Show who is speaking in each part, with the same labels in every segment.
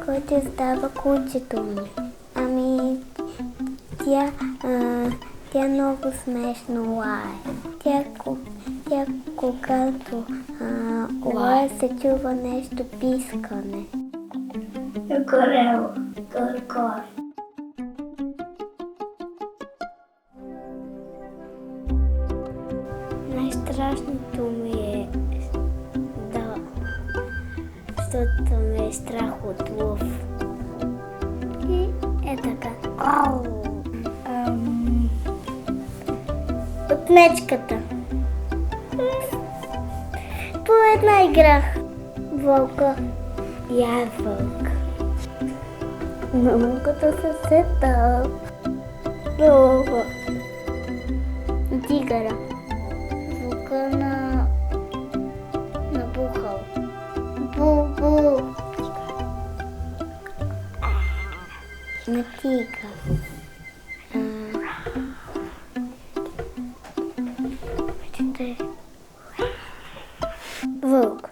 Speaker 1: който издава кучето ми. Ами, тя много смешно лае. Тя когато лае, се чува нещо пискане. Горело, горгоре. Най-страшното ми е защото ме е страх от лъв. И е така. От мечката. По една игра. Вълка. Я е вълк. Не мога да се сета. Много. Тигъра. Звука на бухал. Бу-бу. На тигър. Вълк.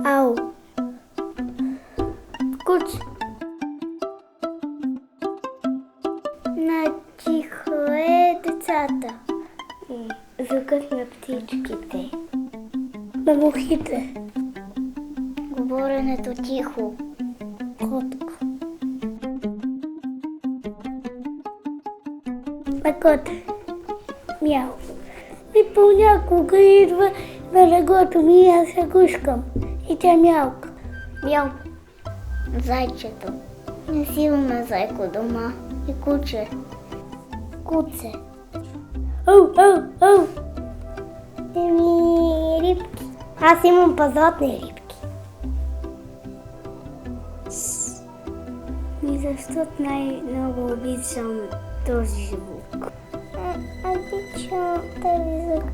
Speaker 1: Ау. Куч. Начиха децата. Звукът на птичките. На мухите. Говоренето тихо. Котка. На кот. Мяу. И понякога идва на леглото ми и аз се гушкам. И тя мялка. Мяу. Зайчето. Не си имаме зайко дома. И куче. Куце. Ау, ау, ау. Еми, рибки. Аз имам пазотни рибки. И защото най-много обичам този звук. Обичам този звук.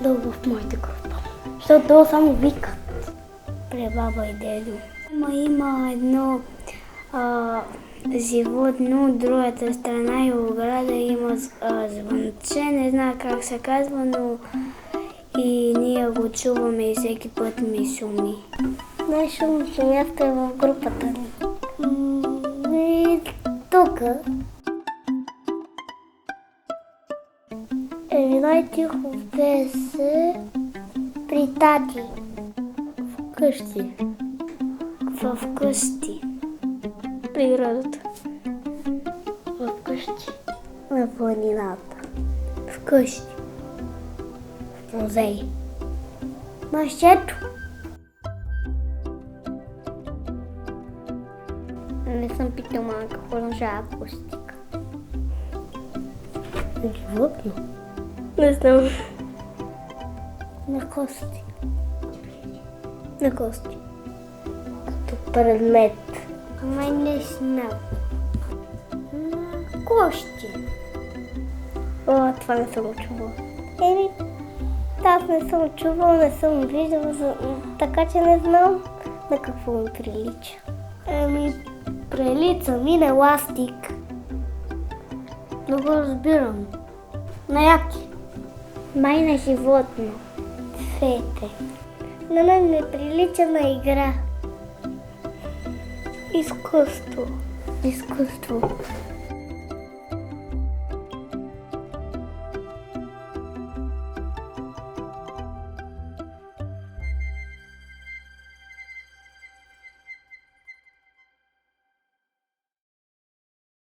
Speaker 1: Дълго в моята група. Защото долу само викат. При баба и дедо. Има едно животно от другата страна и ограда има звънче, не знам как се казва, но и ние го чуваме и всеки път ми шуми. Най-шумното място е в групата ни. И тук. Най-тихо се при тати. Вкъщи. Вкъщи. Природата. Вкъщи. На планината. Вкъщи. В музей. Мащето. Не съм питал мама какво означава акустика. Животно? Не знам. На кости. На кости. Като предмет. Ама не знам. На кости. О, това не съм чувала. Аз не съм чувала, не съм виждала, така че не знам на какво ми прилича. Прилича ми на еластик. Не го разбирам. На яки. Май на животно. Цвете. На мен ми прилича на игра. Изкуство.